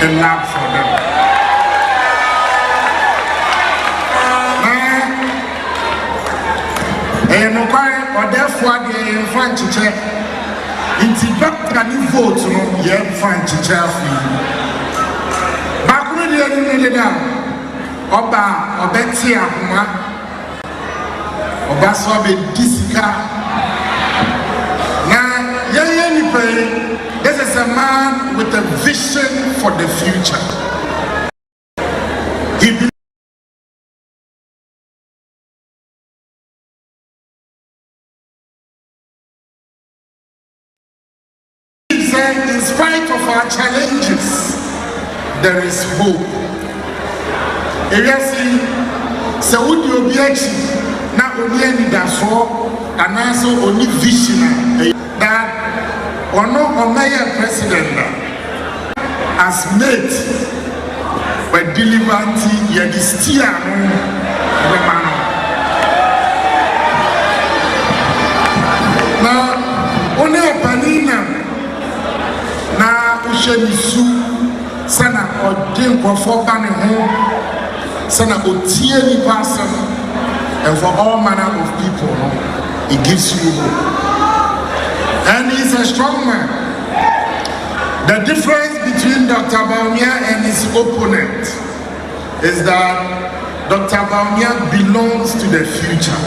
a lab for them. And or therefore the French check into doctor ni vote no ye French check back when the oba obeti akuma oba so be disika na ye ni pay. This is a man with a vision for the future. He in spite of our challenges, there is hope. Eresi se wudi obi achi na oni anidaso anaso oni vision that ono omaya president as mate but deliveranti yedistia no mano. Na oni opanina na ushenisu sana odin kwofo bane ho sana otie ni person, and for all manner of people it gives you hope. And he's a strong man. The difference between Dr. Bawumia and his opponent is that Dr. Bawumia belongs to the future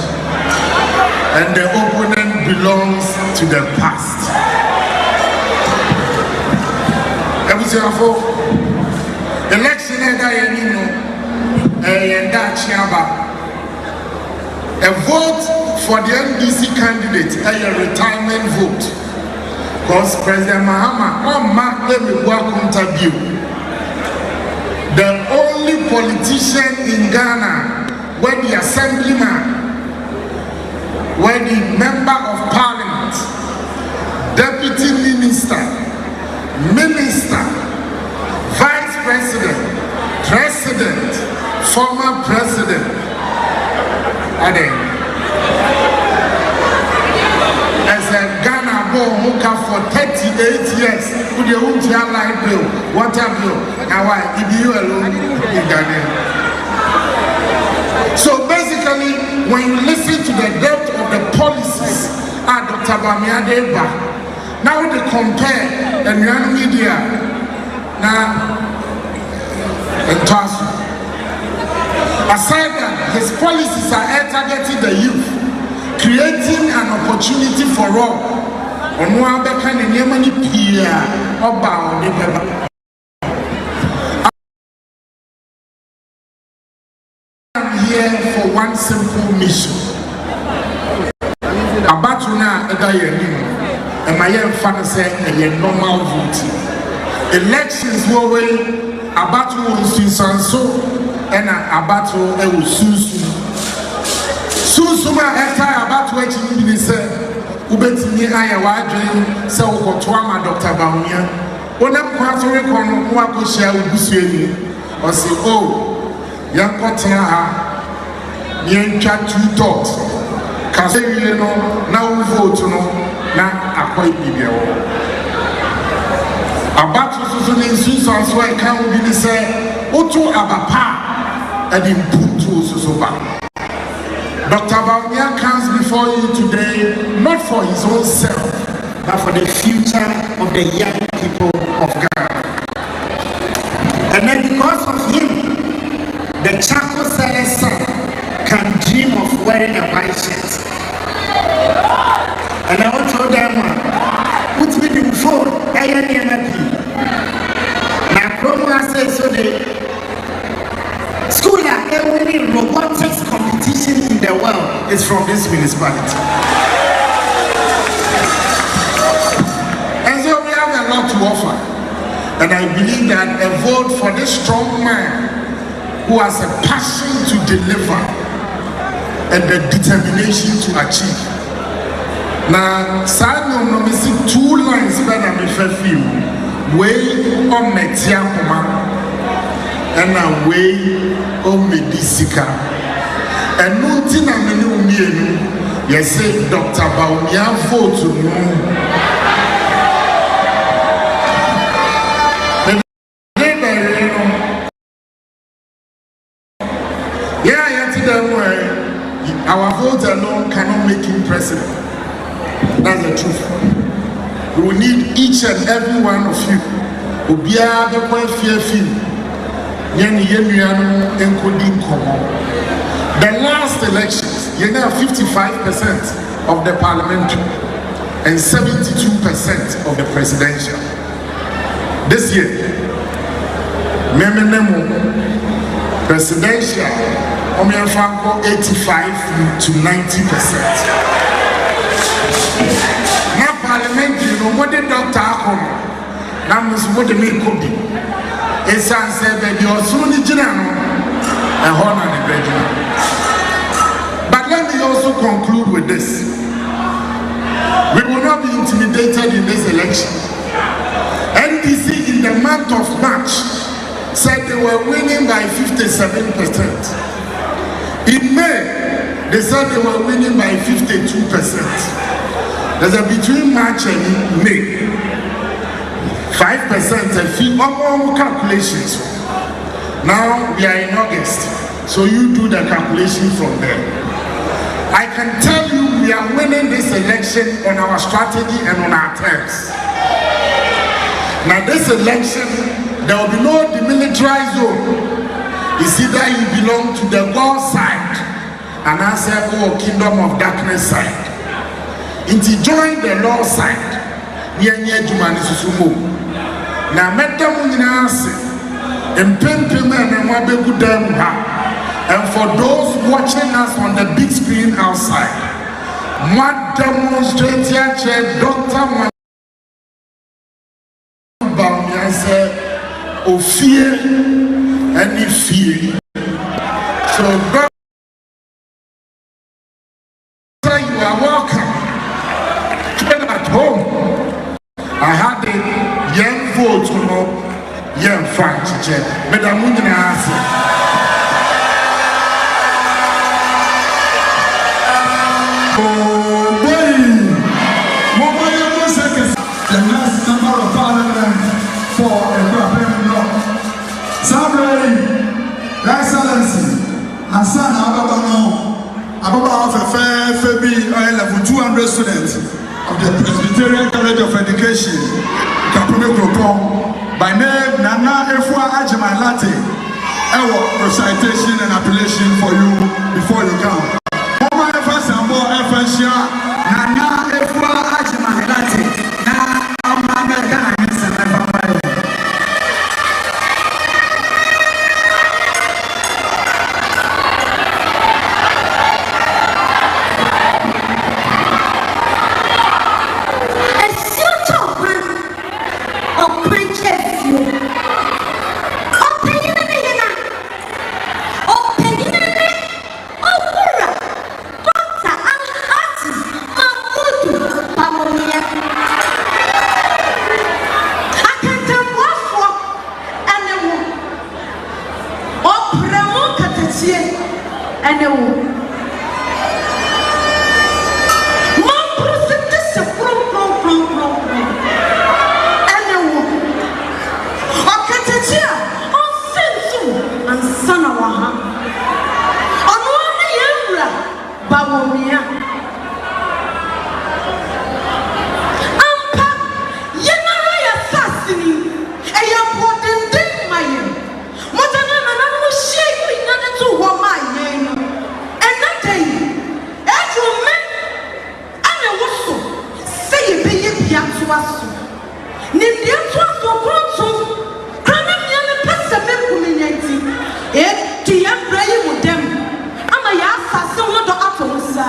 and the opponent belongs to the past. Election a vote for the NDC candidate a retirement vote because President Mahama the only politician in Ghana where the assemblyman, where the member of parliament, deputy minister, minister, vice president, president, former president, as a Ghana born who can for 38 years with your own light bill, water bill, and why if you alone in Ghana. So basically, when you listen to the depth of the policies at Dr. Bawumia Deba, now they compare the new media now and toss. Aside that, his policies are targeting the youth, creating an opportunity for all. On one kind of money peer about the I'm here for one simple mission. About to now, and my young father said, a normal voting. Elections were about to so. And a battle will soon. Soon, after about what you said, Ubetini, I am so Kotuama, Dr. Bawumia. When I'm quartering on Wako share with Buswini, or say, oh, young Kotina, young chat 2 thoughts. Kasi now vote na akwai bibia. About to in Susan, so I can't be say, Oto Abapa. And input tools so far. Dr. Bawumia comes before you today not for his own self, but for the future of the young people of Ghana. And then because of him, the Chaco Celesta can dream of wearing a white shirt. And I want to tell them, put me in phone, I am now, promo says so they school that every robotics competition in the world is from this municipality. And so we have a lot to offer. And I believe that a vote for this strong man who has a passion to deliver and the determination to achieve. Now, Simon no missing 2 lines better me feel way on Metiakoma. And away on Medisika. And no thing I mean, you say Dr. Bawumia vote to me. our vote alone cannot make him president. That's the truth. We will need each and every one of you. Obia the point fear film. The last elections, you have 55% of the parliamentary and 72% of the presidential. This year, presidential, 85 to 90%. Now parliamentary, what the doctor Akon, now must what the make could be. It's said that you're soon in general and honor the regiment. But let me also conclude with this. We will not be intimidated in this election. NDC in the month of March said they were winning by 57%. In May, they said they were winning by 52%. There's a between March and May, 5% a few more calculations. Now we are in August, so you do the calculation from there. I can tell you we are winning this election on our strategy and on our terms. Now this election, there will be no demilitarized zone. It's either you belong to the God side and answer or kingdom of darkness side. If you join the law side, now and for those watching us on the big screen outside, what demonstrated Dr. Bawumia said, "Oh, fear any fear." So, brother, you are welcome. Get at home. I had a young vote, young French, Madame Munyanasi. The last member of parliament for Akuapem North. Somebody, Your Excellency, Hassan Ababa of FB level 200 students of the Presbyterian College of Education, Akuapem North. By name, Nana Efua Ajimalate, recitation and appellation for you before you come. Mama Efasambo Efashia, Nana Efua Ajimalate. Bawumia. Ampa, yenara ya fasini. Eya poten din maye. Motana nana mo sheku inana tu ho maye. Enatay. Eju men ana woso. Sey beye bia to aso. Nim dia to aso pronto. Kana mia me pesa me kuminyanti. Ti ya brayi mudem. Ama ya asase wo do atomusa.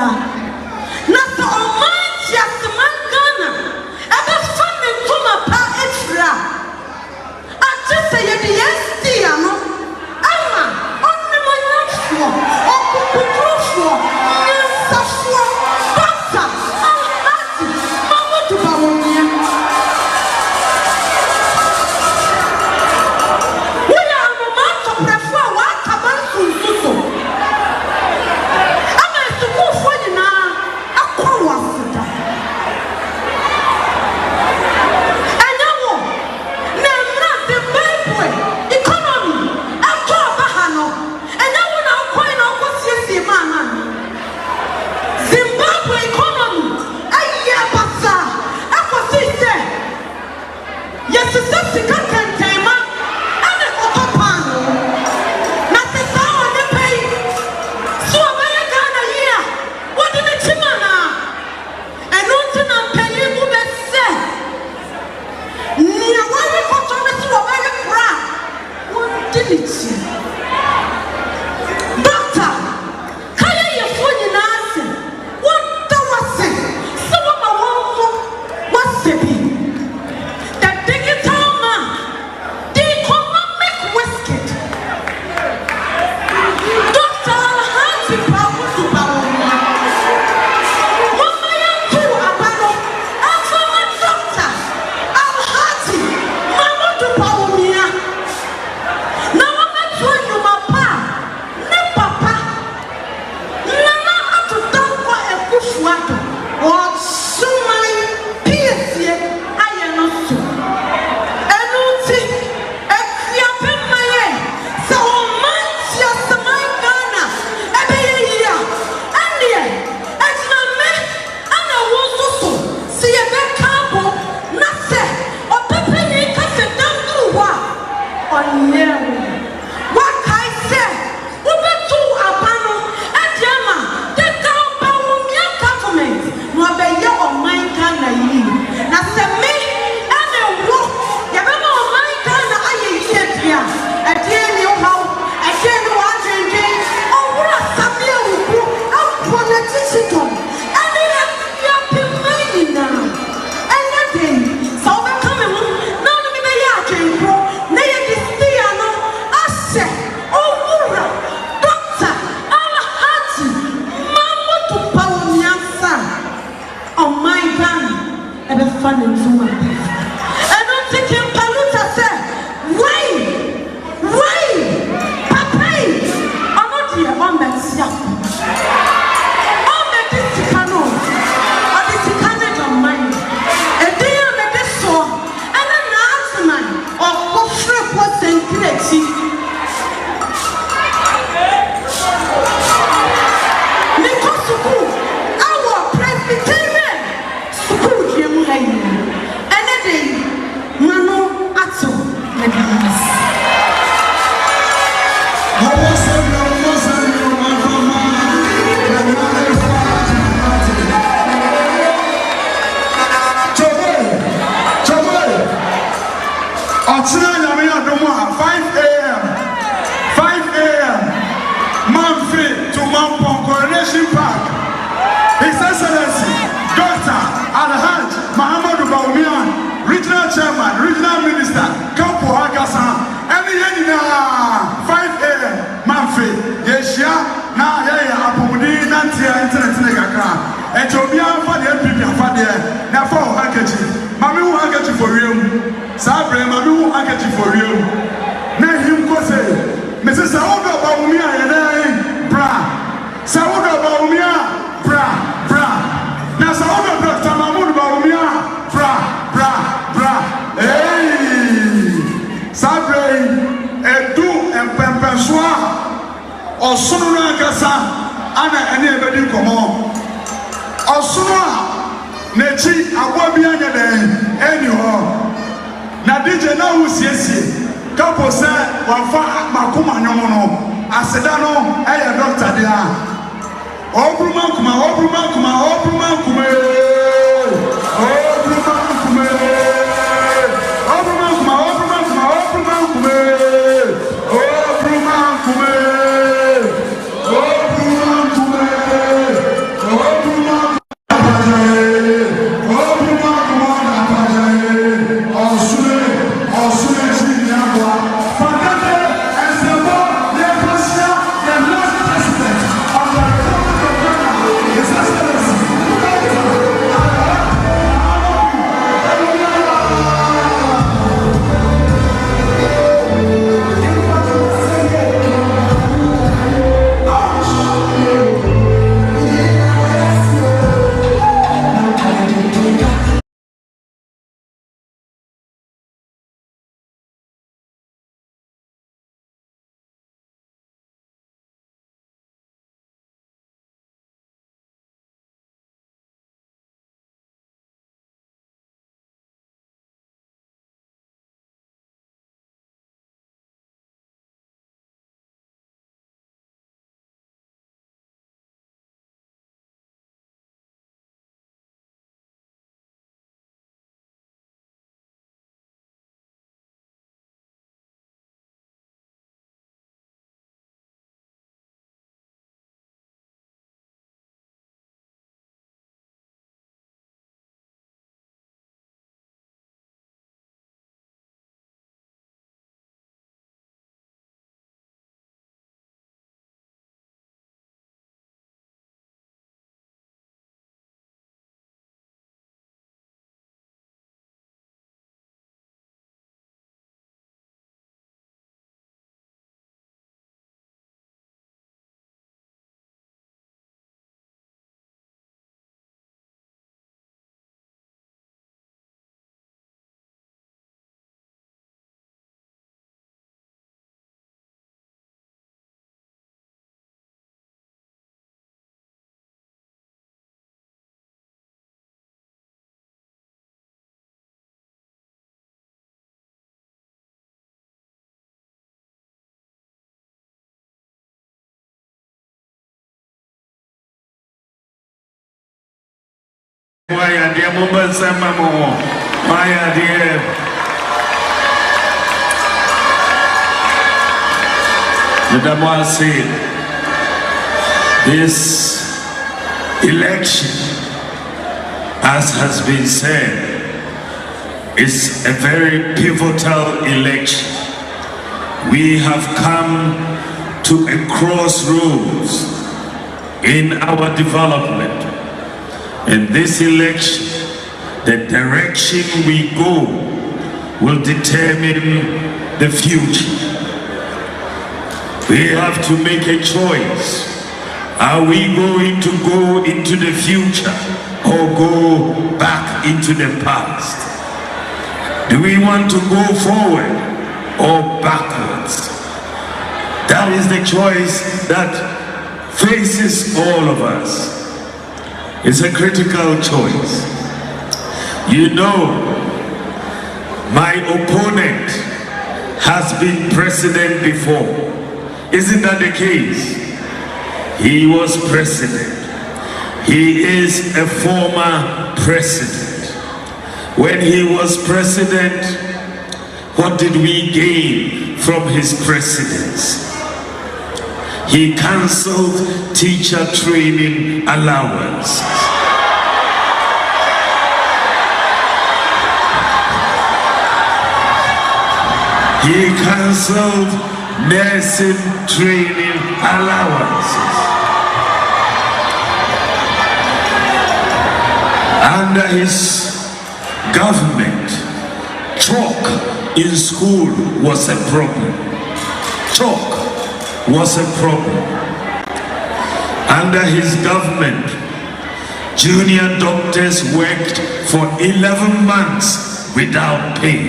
Na so omanti asmangana. Ebe fane tuma pa efra. Ate se ye di yesti ano. Ama onni mo yafo. Okukutufo. Yesafo. Pasa. Ahati. Mamudu Bawumia. Uya amamanto prefo wa akabantu nsuso. Way. on you. What I said, over to Abano, and Yama, the Bawumia government, no be your mind can I now send me and the walk. You remember my kind of idea. A dear new house, a dear new drinking. Oh, what a Sabia will go out for the digital. And they have been made now. And nothing. So we're coming. Now, let me be a drink, bro. Nay, this piano. I said, oh, Mura, doctor, Alahati, Mamma to Bawumia son. On my gun, and a fun and zoom. I don't think him Paluta said, why, Papa, I'm not here on that stuff. On the Ticano, or the Ticanet of mine. A day on the dishwasher, and an answerman of Coffre was and Cretsy. Nicosuku, our Presbyterian, Suku, and a day, Mano Atso, His Excellency, Dr. Alhaj Muhammadu Bawumia, Regional Chairman, Regional Minister, Kampo Hagasan, and 5 a.m. Manfi, Yeshia, na Yaya Apomudi, Nantia, Internet Negaka, and Tobian for the MPP for the Nafo handkerchief. Mami handkerchief for you, Sabre, Mami handkerchief for you. Nahim Kose, Mrs. Sauda Bawumia, and Bra, Sauda Bawumia. Now Sauda Dr. Mahmoud Bawumia, bra. Hey, Sabre, Edu and Pempenswa, or Sununa Gasa, Anna and everybody come on. Or Sunua, Nechi, Akuapem, anyhow. Now, DJ now was yes, Couple said, Wafa Makuma Nomono, Asedano, a doctor there. Obruma Why are dear Mumba Samamo? Why are dear? Madam said, this election, as has been said, is a very pivotal election. We have come to a crossroads in our development. In this election, the direction we go will determine the future. We have to make a choice. Are we going to go into the future or go back into the past? Do we want to go forward or backwards? That is the choice that faces all of us. It's a critical choice. You know, my opponent has been president before. Isn't that the case? He was president. He is a former president. When he was president, what did we gain from his presidency? He cancelled teacher training allowance. He cancelled nursing training allowances. Under his government, chalk in school was a problem. Chalk was a problem. Under his government, junior doctors worked for 11 months without pay.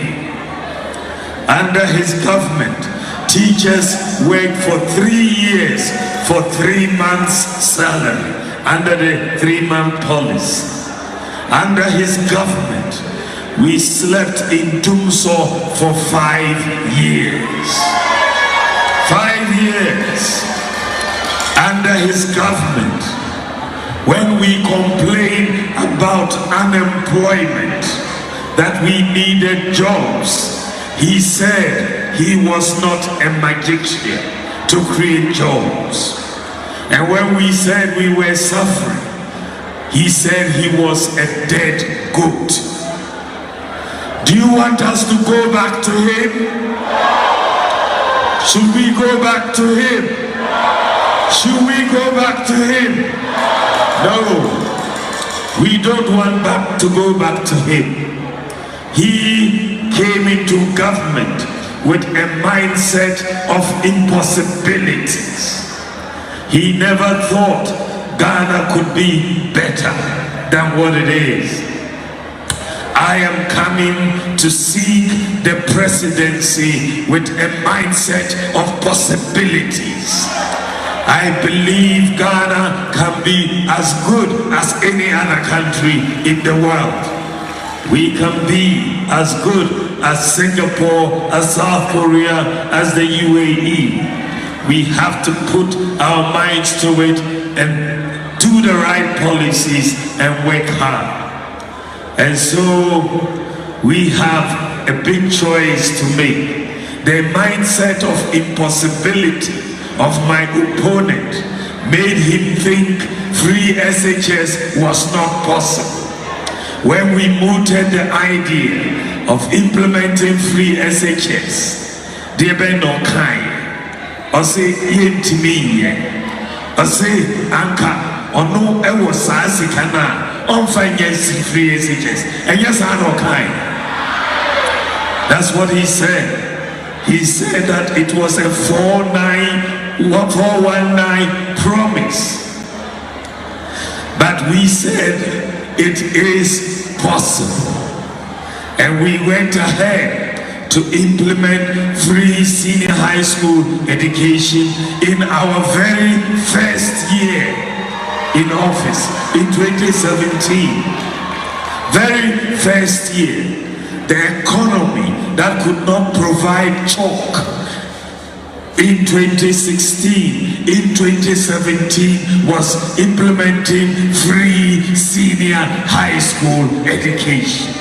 Under his government, teachers worked for 3 years for 3 months' salary under the 3-month policy. Under his government, we slept in Tumso for 5 years. 5 years. Under his government, when we complained about unemployment, that we needed jobs, he said he was not a magician to create jobs. And when we said we were suffering, he said he was a dead goat. Do you want us to go back to him? Should we go back to him? Should we go back to him? No, we don't want to go back to him. He came into government with a mindset of impossibilities. He never thought Ghana could be better than what it is. I am coming to seek the presidency with a mindset of possibilities. I believe Ghana can be as good as any other country in the world. We can be as good as Singapore, as South Korea, as the UAE. We have to put our minds to it and do the right policies and work hard. And so we have a big choice to make. The mindset of impossibility of my opponent made him think free SHS was not possible. When we mooted the idea of implementing free SHS, dear Ben Okai, or say Yentimi, or say Anka, or no Ewo Sasikana, on finance free SHS. And yes, Anokai. That's what he said. He said that it was a 419 promise. But we said it is possible. And we went ahead to implement free senior high school education in our very first year in office in 2017. Very first year. The economy that could not provide chalk in 2016, in 2017 was implementing free senior high school education.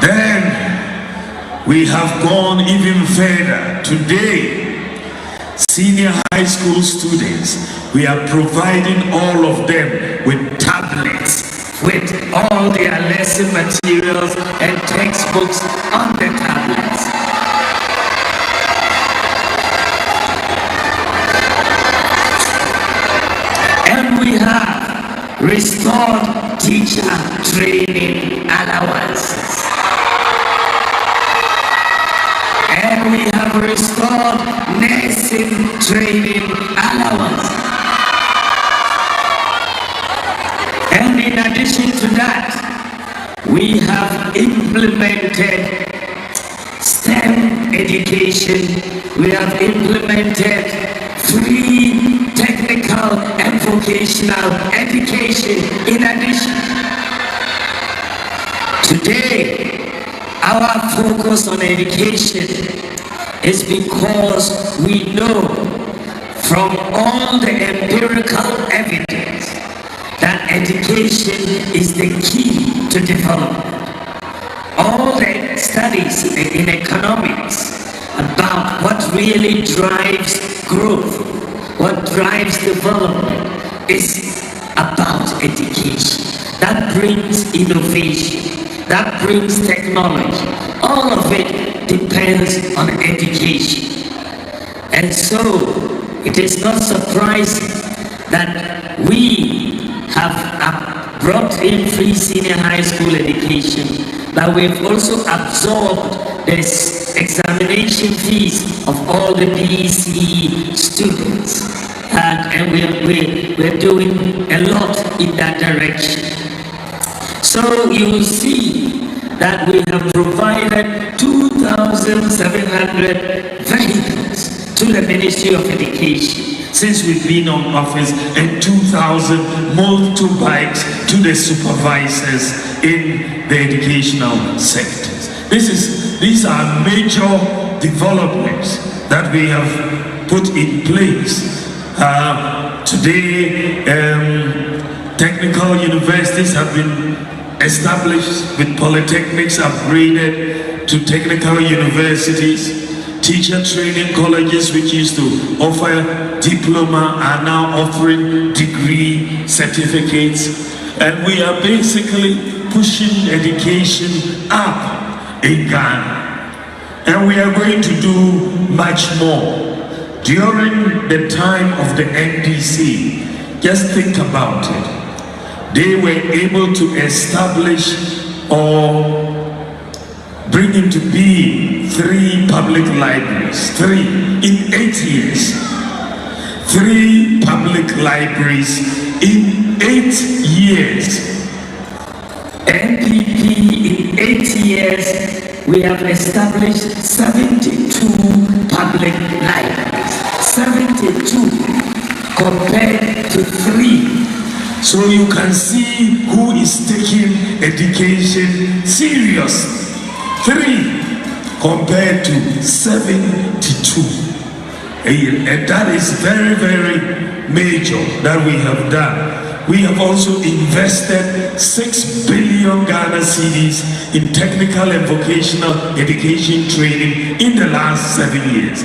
Then we have gone even further. Today, senior high school students, we are providing all of them with tablets, with all their lesson materials and textbooks on the tablets. And we have restored teacher training allowances. And we have restored nursing training allowances. And in addition to that, we have implemented STEM education. We have implemented free technical and vocational education. In addition, today, our focus on education is because we know from all the empirical evidence that education is the key to development. All the studies in economics about what really drives growth, what drives development, is about education. That brings innovation, that brings technology. All of it depends on education. And so it is not surprising that we have brought in free senior high school education, but we've also absorbed this examination fees of all the BECE students. And we're doing a lot in that direction. So you will see that we have provided 2,700 vehicles to the Ministry of Education since we've been on office, and 2,000 motorbikes to the supervisors in the educational sectors. These are major developments that we have put in place. Today, technical universities have been established, with polytechnics upgraded to technical universities. Teacher training colleges, which used to offer diploma, are now offering degree certificates. And we are basically pushing education up in Ghana. And we are going to do much more. During the time of the NDC, just think about it. They were able to establish or bring into being 3 public libraries, 3 in 8 years. 3 public libraries in 8 years. NPP, in 8 years, we have established 72 public libraries. 72 compared to 3. So you can see who is taking education seriously. 3 compared to 72. And that is very, very major that we have done. We have also invested 6 billion Ghana cedis in technical and vocational education training in the last 7 years.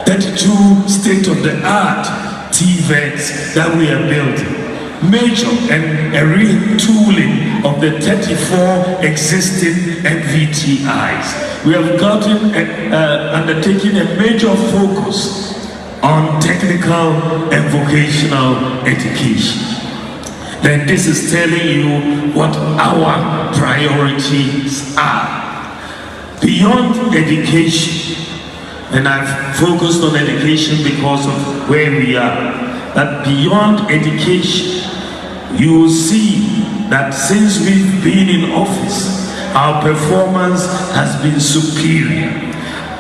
32 state-of-the-art TVETs that we are building. Major and a retooling of the 34 existing MVTIs. We have gotten undertaken a major focus on technical and vocational education. Then this is telling you what our priorities are. Beyond education, and I've focused on education because of where we are, that beyond education, you will see that since we've been in office, our performance has been superior.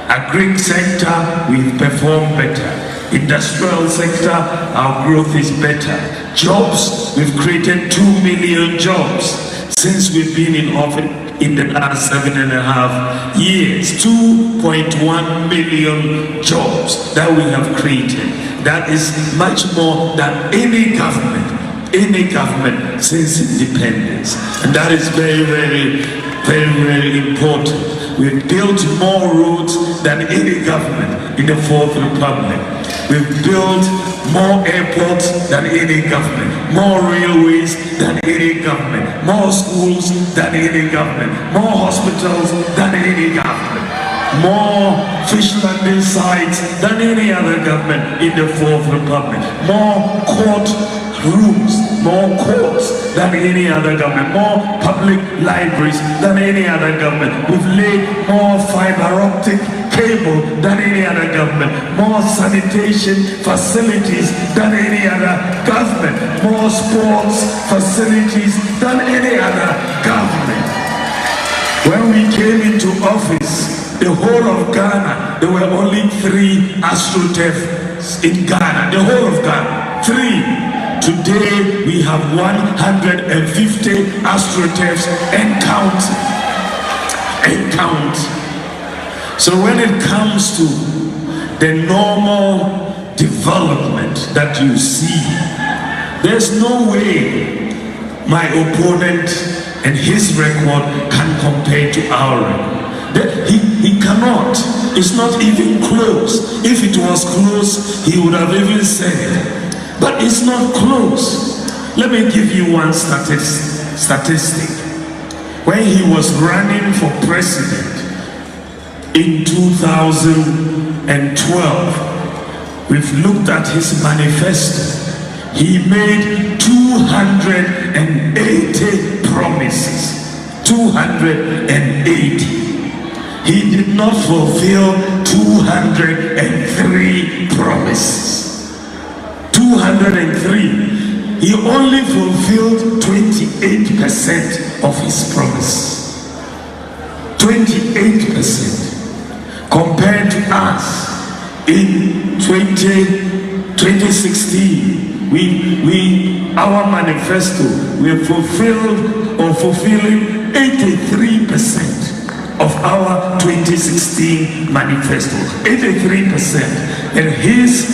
Agri sector, we've performed better. Industrial sector, our growth is better. Jobs, we've created 2 million jobs since we've been in office. in the last 7.5 years. 2.1 million jobs that we have created. That is much more than any government since independence. And that is very, very, very, very important. We've built more roads than any government in the Fourth Republic. We've built more airports than any government, more railways than any government, more schools than any government, more hospitals than any government, more fish landing sites than any other government in the Fourth Republic, more court rooms, more courts than any other government, more public libraries than any other government. We've laid more fiber optic cable than any other government, more sanitation facilities than any other government, more sports facilities than any other government. When we came into office, the whole of Ghana, there were only 3 astroturfs in Ghana, the whole of Ghana, 3. Today we have 150 astroturfs and count. So when it comes to the normal development that you see, there's no way my opponent and his record can compare to our record. He cannot. It's not even close. If it was close, he would have even said it. But it's not close. Let me give you one statistic. When he was running for president in 2012, we've looked at his manifesto. He made 280 promises. 280. He did not fulfill 203 promises. 203. He only fulfilled 28% of his promise. 28%. Compared to us in 2016, our manifesto, we have fulfilling 83% of our 2016 manifesto. 83%. And his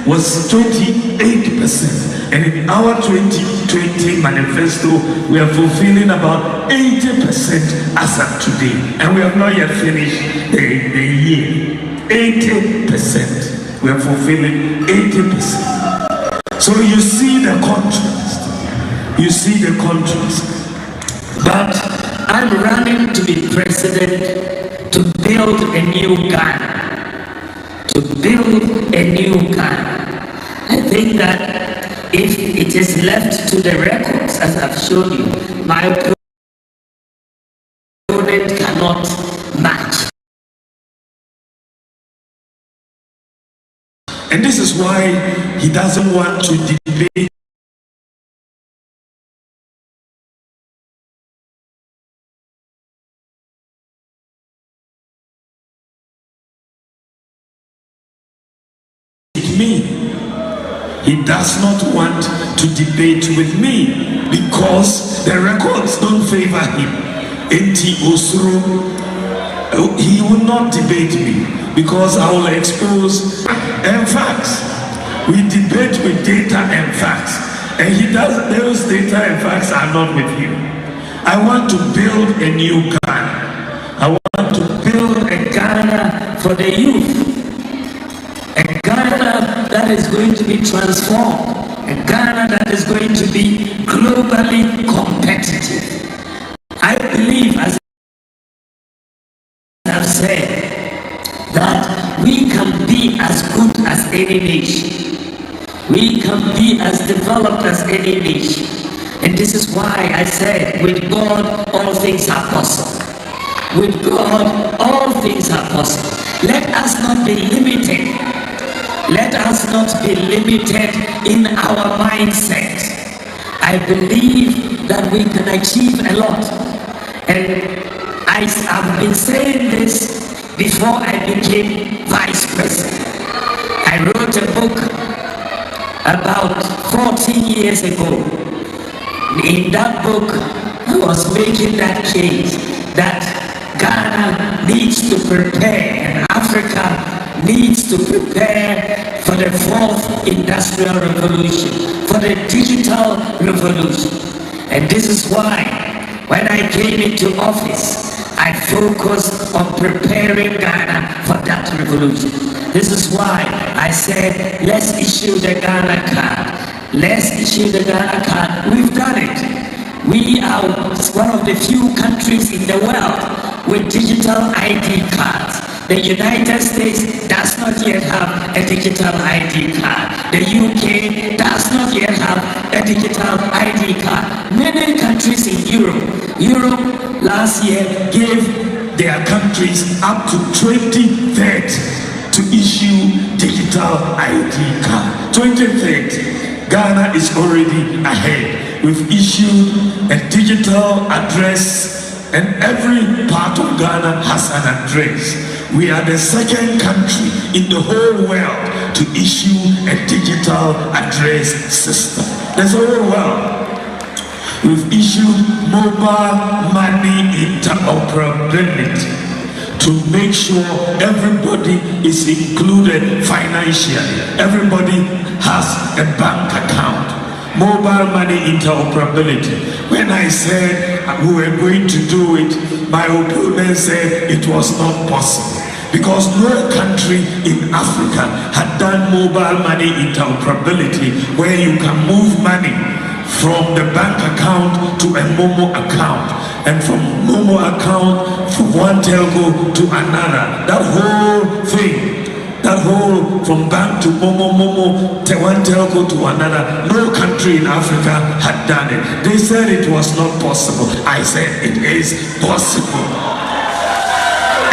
was 28%. And in our 2020 manifesto, we are fulfilling about 80% as of today. And we have not yet finished the year. 80%. We are fulfilling 80%. So you see the contrast. You see the contrast. But I'm running to be president to build a new Ghana. To build a new Ghana. I think that if it is left to the records, as I've shown you, my opponent cannot match. And this is why he doesn't want to debate me. He does not want to debate with me because the records don't favor him. Enti Osro, he will not debate me because I will expose facts. We debate with data and facts, and he does. Those data and facts are not with him. I want to build a new Ghana. I want to build a Ghana for the youth. A Ghana that is going to be transformed. A Ghana that is going to be globally competitive. I believe, as I've said, that we can be as good as any nation. We can be as developed as any nation. And this is why I said, with God, all things are possible. With God, all things are possible. Let us not be limited. Let us not be limited in our mindset. I believe that we can achieve a lot. And I have been saying this before I became vice president. I wrote a book about 14 years ago. In that book, I was making that case that Ghana needs to prepare and Africa needs to prepare for the fourth industrial revolution, for the digital revolution. And this is why when I came into office, I focused on preparing Ghana for that revolution. This is why I said, let's issue the Ghana card. Let's issue the Ghana card. We've done it. We are one of the few countries in the world with digital ID cards. The United States does not yet have a digital ID card. The UK does not yet have a digital ID card. Many countries in Europe last year gave their countries up to 2030 to issue digital ID card. 2030, Ghana is already ahead. We've issued a digital address and every part of Ghana has an address. We are the second country in the whole world to issue a digital address system. There's a whole world. We've issued mobile money interoperability to make sure everybody is included financially. Everybody has a bank account. Mobile money interoperability. When I said we were going to do it, my opponent said it was not possible because no country in Africa had done mobile money interoperability where you can move money from the bank account to a Momo account and from Momo account from one telco to another. That whole thing. That whole from bank to Momo, one telco to another, no country in Africa had done it. They said it was not possible. I said it is possible.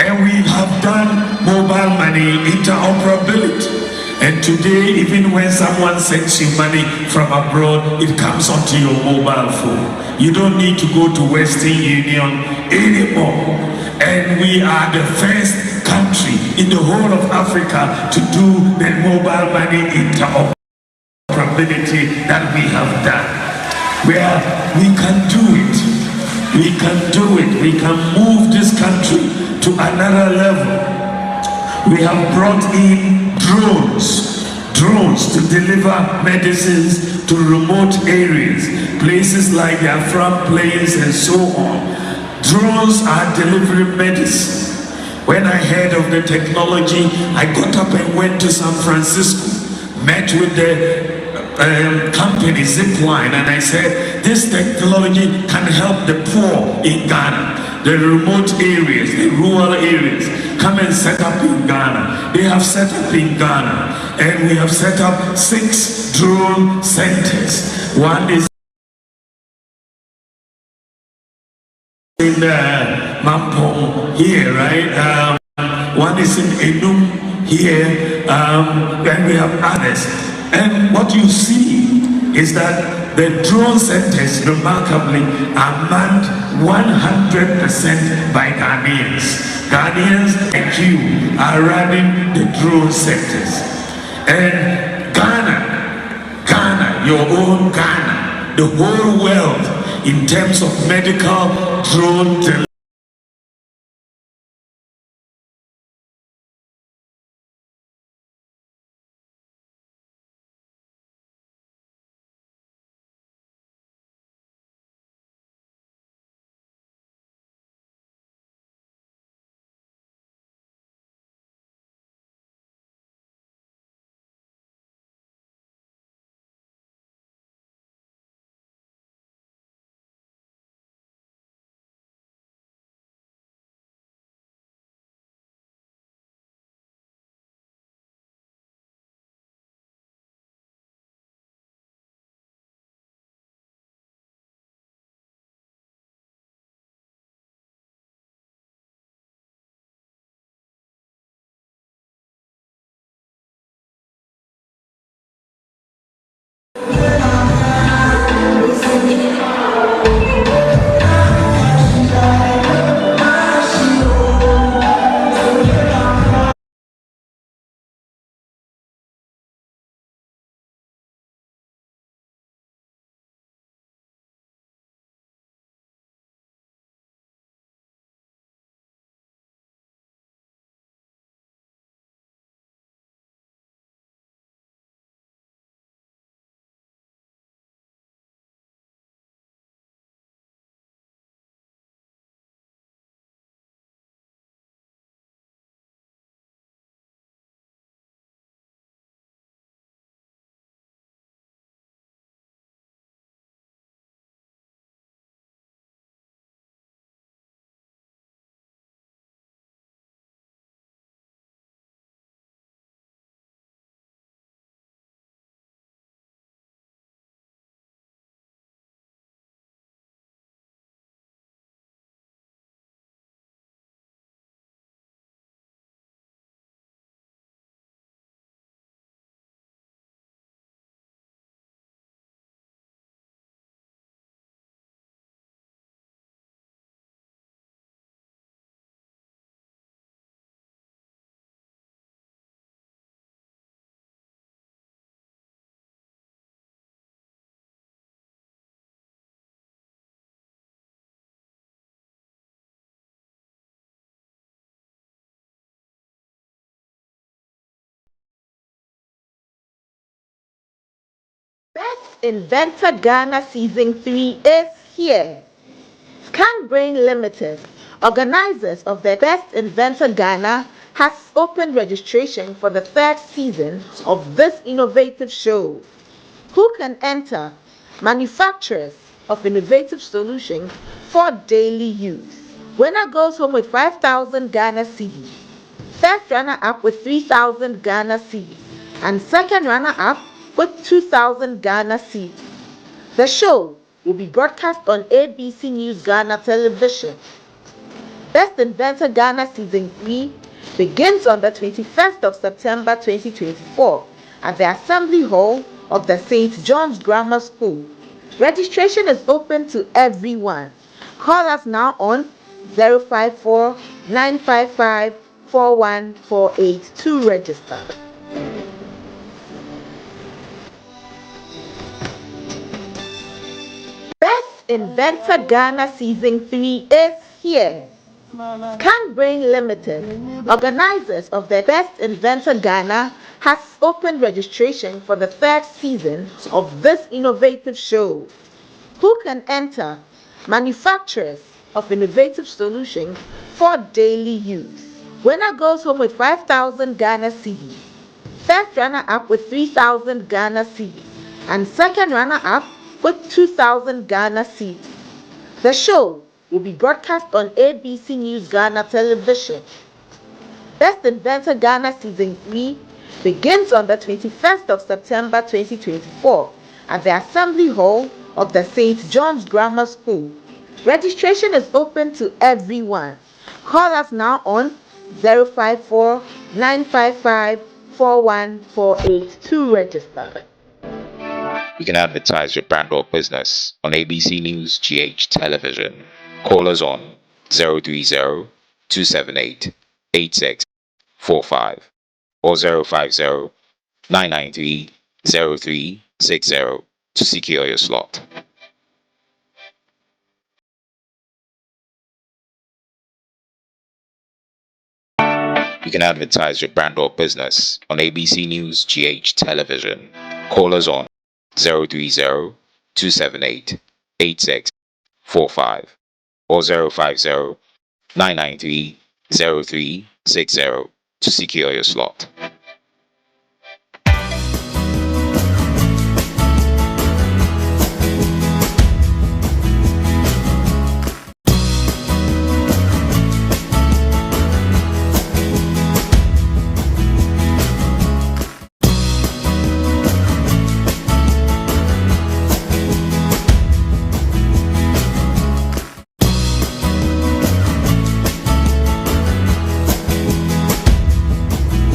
And we have done mobile money interoperability. And today, even when someone sends you money from abroad, it comes onto your mobile phone. You don't need to go to Western Union anymore. And we are the first country in the whole of Africa to do the mobile money interoperability that we have done. Where we can do it. We can do it. We can move this country to another level. We have brought in drones to deliver medicines to remote areas, places like the Afram Plains and so on. Drones are delivering medicine. When I heard of the technology, I got up and went to San Francisco, met with the company Zipline, and I said, this technology can help the poor in Ghana, the remote areas, the rural areas. Come and set up in Ghana. They have set up in Ghana, and we have set up 6 drone centers. One is in Mampong here, right? One is in Enum here, and we have others. And what you see is that the drone centers remarkably are manned 100% by Ghanaians. Ghanaians like you are running the drone centers. And Ghana, your own Ghana, the whole world in terms of medical drone Inventor Ghana Season 3 is here. Brain Limited, organizers of the Best Inventor Ghana, has opened registration for the third season of this innovative show. Who can enter? Manufacturers of innovative solutions for daily use. Winner goes home with 5,000 Ghana cedis. First runner-up with 3,000 Ghana cedis. And second runner-up with 2,000 Ghana cedis. The show will be broadcast on ABC News Ghana Television. Best Inventor Ghana Season 3 begins on the 21st of September 2024 at the Assembly Hall of the St. John's Grammar School. Registration is open to everyone. Call us now on 054 955 4148 to register. Best Inventor Ghana Season 3 is here. Brain Limited, organizers of the Best Inventor Ghana, has opened registration for the third season of this innovative show. Who can enter? Manufacturers of innovative solutions for daily use. Winner goes home with 5,000 Ghana cedis. First runner-up with 3,000 Ghana cedis. And second runner-up with 2,000 Ghana cedis. The show will be broadcast on ABC News Ghana Television. Best Inventor Ghana Season 3 begins on the 21st of September 2024 at the Assembly Hall of the St. John's Grammar School. Registration is open to everyone. Call us now on 054 955 4148 to register. You can advertise your brand or business on ABC News GH Television. Call us on 030-278-8645 or 050-993-0360 to secure your slot. You can advertise your brand or business on ABC News GH Television. Call us on 030-278-8645 or 050-993-0360 to secure your slot.